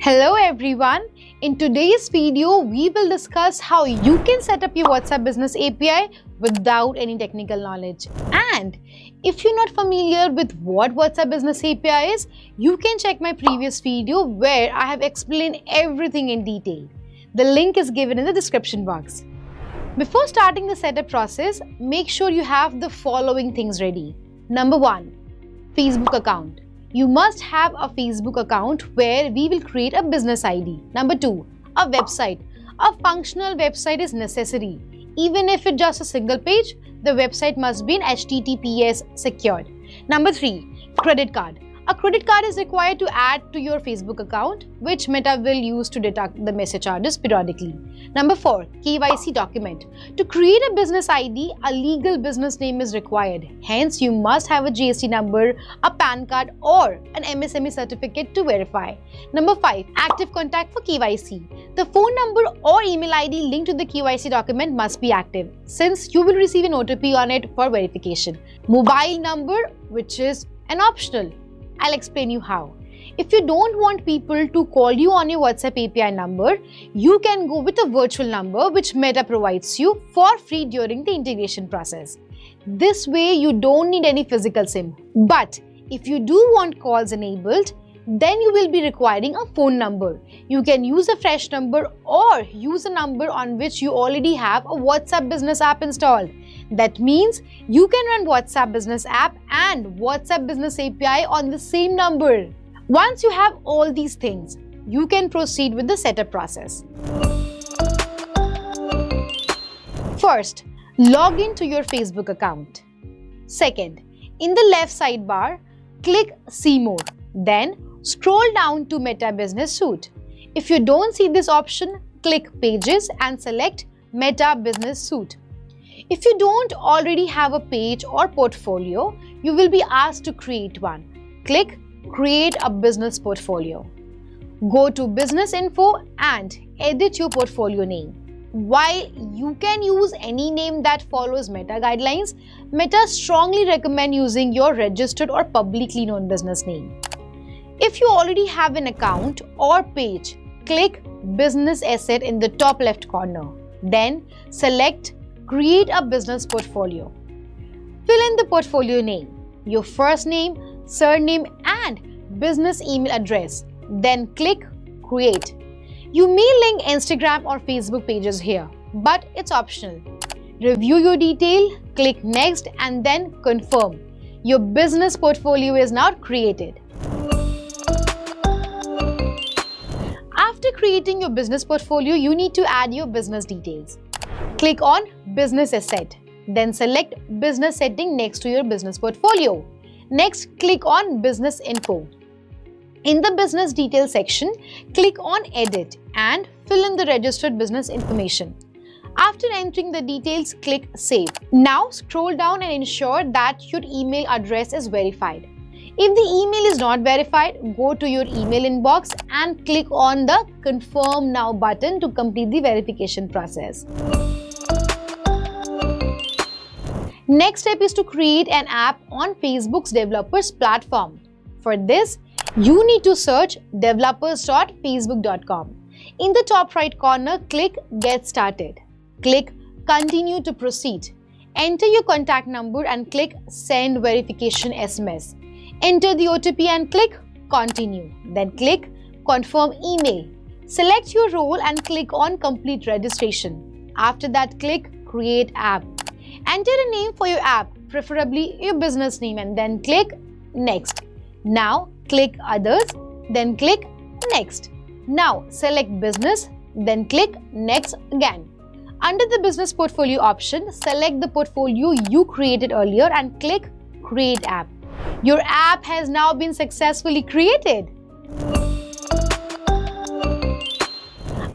Hello everyone. In today's video, we will discuss how you can set up your WhatsApp Business API without any technical knowledge. And if you're not familiar with what WhatsApp Business API is, you can check my previous video where I have explained everything in detail. The link is given in the description box. Before starting the setup process, make sure you have the following things ready. Number 1, Facebook account. You must have a Facebook account where we will create a business ID. Number 2, a website. A functional website is necessary. Even if it's just a single page, the website must be in HTTPS secured. Number 3, credit card. A credit card is required to add to your Facebook account, which Meta will use to deduct the message charges periodically. Number 4, KYC document. To create a business ID, a legal business name is required. Hence, you must have a GST number, a PAN card or an MSME certificate to verify. Number 5, active contact for KYC. The phone number or email ID linked to the KYC document must be active, since you will receive an OTP on it for verification. Mobile number, which is an optional. I'll explain you how. If you don't want people to call you on your WhatsApp API number, you can go with a virtual number which Meta provides you for free during the integration process. This way you don't need any physical SIM. But if you do want calls enabled, then you will be requiring a phone number. You can use a fresh number or use a number on which you already have a WhatsApp business app installed. That means you can run WhatsApp business app and WhatsApp business API on the same number. Once you have all these things, you can proceed with the setup process. First, log into your Facebook account. Second, in the left sidebar, click See More. Then scroll down to Meta Business Suite. If you don't see this option, click Pages and select Meta Business Suite. If you don't already have a page or portfolio, you will be asked to create one. Click Create a Business Portfolio. Go to Business Info and edit your portfolio name. While you can use any name that follows Meta guidelines, Meta strongly recommend using your registered or publicly known business name. If you already have an account or page, click Business Asset in the top left corner. Then select Create a Business Portfolio. Fill in the portfolio name, your first name, surname and business email address. Then click Create. You may link Instagram or Facebook pages here, but it's optional. Review your detail, click Next and then Confirm. Your business portfolio is now created. After creating your business portfolio, you need to add your business details. Click on Business Asset. Then select Business Setting next to your business portfolio. Next, click on Business Info. In the Business Details section, click on Edit and fill in the registered business information. After entering the details, click Save. Now scroll down and ensure that your email address is verified. If the email is not verified, go to your email inbox and click on the Confirm Now button to complete the verification process. Next step is to create an app on Facebook's developers platform. For this, you need to search developers.facebook.com. In the top right corner, click Get Started. Click Continue to proceed. Enter your contact number and click Send Verification SMS. Enter the OTP and click Continue. Then click Confirm Email. Select your role and click on Complete Registration. After that, click Create App. Enter a name for your app, preferably your business name, and then click Next. Now click Others, then click Next. Now select Business, then click Next again. Under the Business Portfolio option, select the portfolio you created earlier and click Create App. Your app has now been successfully created.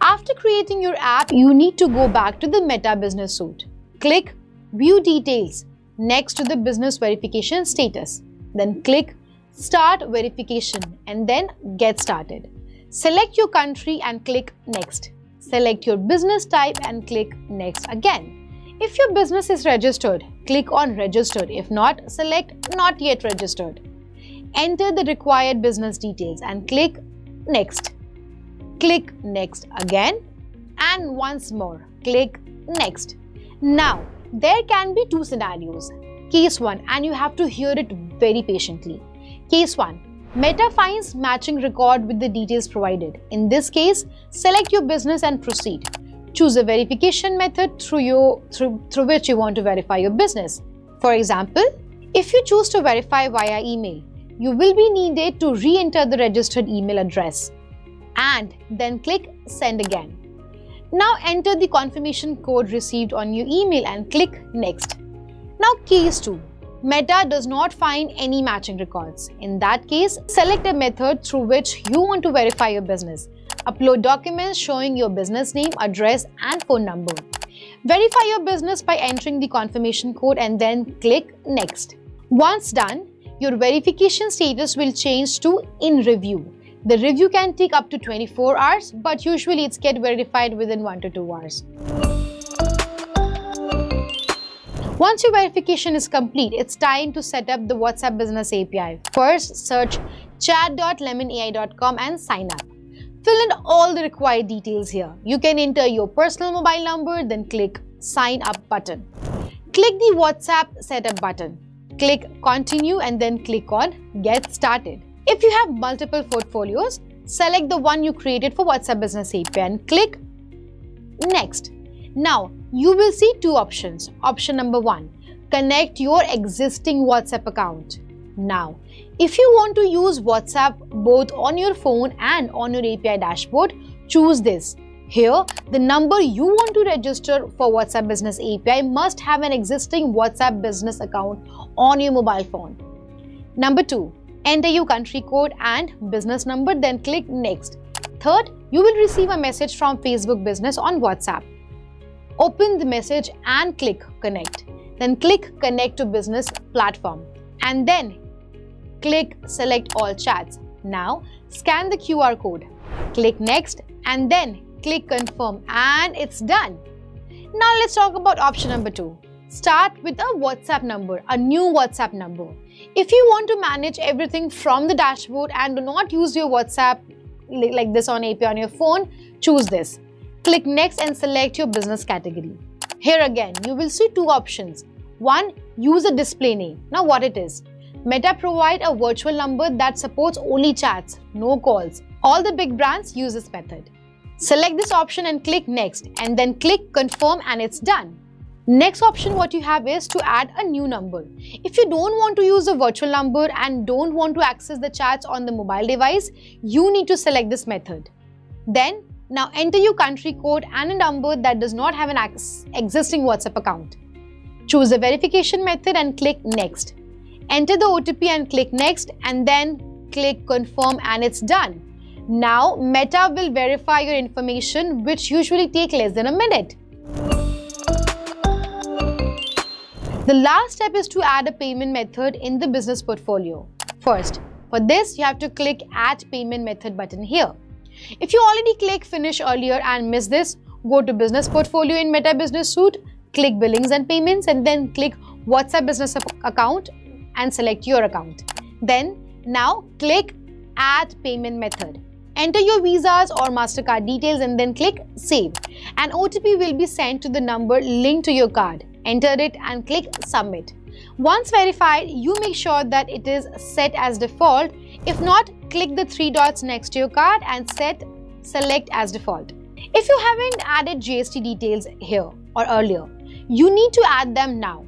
After creating your app, you need to go back to the Meta Business Suite. Click View Details next to the Business Verification Status. Then click Start Verification and then Get Started. Select your country and click Next. Select your business type and click Next again. If your business is registered, click on Registered. If not, select Not Yet Registered. Enter the required business details and click Next. click next again, and once more, click next. Now, there can be two scenarios. Case 1, and you have to hear it very patiently. Case 1. Meta finds matching record with the details provided. In this case, select your business and proceed. Choose a verification method through which you want to verify your business. For example, if you choose to verify via email, you will be needed to re-enter the registered email address and then click send again. Now enter the confirmation code received on your email and click next. Now case 2. Meta does not find any matching records. In that case, select a method through which you want to verify your business. Upload documents showing your business name, address, and phone number. Verify your business by entering the confirmation code and then click next. Once done, your verification status will change to in review. The review can take up to 24 hours, but usually it's get verified within 1 to 2 hours. Once your verification is complete, it's time to set up the WhatsApp Business API. First, search chat.leminai.com and sign up. Fill in all the required details here. You can enter your personal mobile number, then click Sign Up button. Click the WhatsApp Setup button. Click Continue and then click on Get Started. If you have multiple portfolios, select the one you created for WhatsApp Business API and click Next. Now, you will see two options. Option number 1, connect your existing WhatsApp account. Now, if you want to use WhatsApp both on your phone and on your API dashboard, choose this. Here, the number you want to register for WhatsApp Business API must have an existing WhatsApp Business account on your mobile phone. Number 2, enter your country code and business number, then click Next. Third, you will receive a message from Facebook Business on WhatsApp. Open the message and click Connect. Then click Connect to Business Platform and then click Select All Chats. Now scan the QR code. Click Next and then click Confirm and it's done. Now let's talk about option number 2. Start with a WhatsApp number, a new WhatsApp number. If you want to manage everything from the dashboard and do not use your WhatsApp like this on API on your phone, choose this. Click Next and select your business category. Here again, you will see two options. 1. Use a display name. Now what it is? Meta provide a virtual number that supports only chats, no calls. All the big brands use this method. Select this option and click Next and then click Confirm and it's done. Next option what you have is to add a new number. If you don't want to use a virtual number and don't want to access the chats on the mobile device, you need to select this method. Then now enter your country code and a number that does not have an existing WhatsApp account. Choose a verification method and click Next. Enter the OTP and click Next and then click Confirm and it's done. Now Meta will verify your information, which usually take less than a minute. The last step is to add a payment method in the business portfolio. First, for this you have to click Add Payment Method button here. If you already click Finish earlier and missed this, go to Business Portfolio in Meta Business Suite, click Billings and Payments and then click WhatsApp Business Account and select your account. Then now click Add Payment Method. Enter your Visas or MasterCard details and then click Save. An OTP will be sent to the number linked to your card. Enter it and click Submit. Once verified, you make sure that it is set as default. If not, click the 3 dots next to your card and select as default. If you haven't added GST details here or earlier, you need to add them now.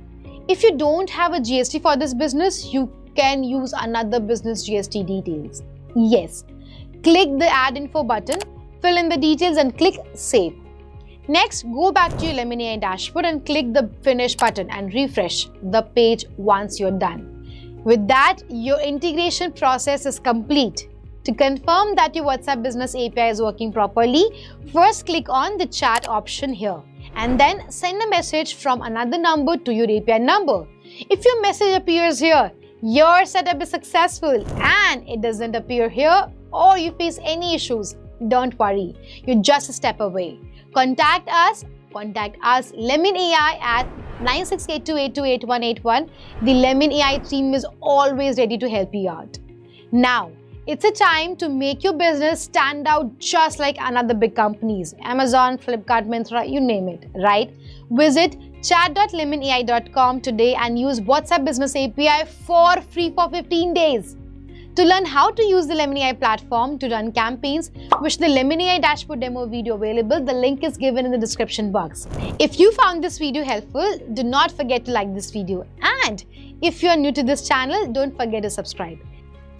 If you don't have a GST for this business, you can use another business GST details. Yes, click the Add Info button, fill in the details and click Save. Next, go back to your LeminAi dashboard and click the Finish button and refresh the page once you're done. With that, your integration process is complete. To confirm that your WhatsApp Business API is working properly, first click on the chat option here and then send a message from another number to your API number. If your message appears here, your setup is successful, and it doesn't appear here or you face any issues, don't worry, you're just a step away. Contact us LeminAi at 9682828181. The LeminAi team is always ready to help you out. Now, It's a time to make your business stand out just like another big companies. Amazon, Flipkart, Myntra, you name it, right? Visit chat.leminai.com today and use WhatsApp Business API for free for 15 days. To learn how to use the LeminAi platform to run campaigns, watch the LeminAi dashboard demo video available. The link is given in the description box. If you found this video helpful, do not forget to like this video. And if you are new to this channel, don't forget to subscribe.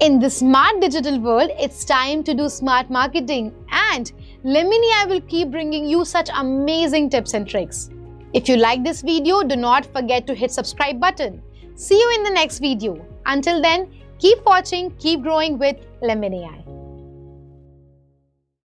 In the smart digital world, it's time to do smart marketing, and LeminAi will keep bringing you such amazing tips and tricks. If you like this video, do not forget to hit subscribe button. See you in the next video. Until then, keep watching, keep growing with LeminAi.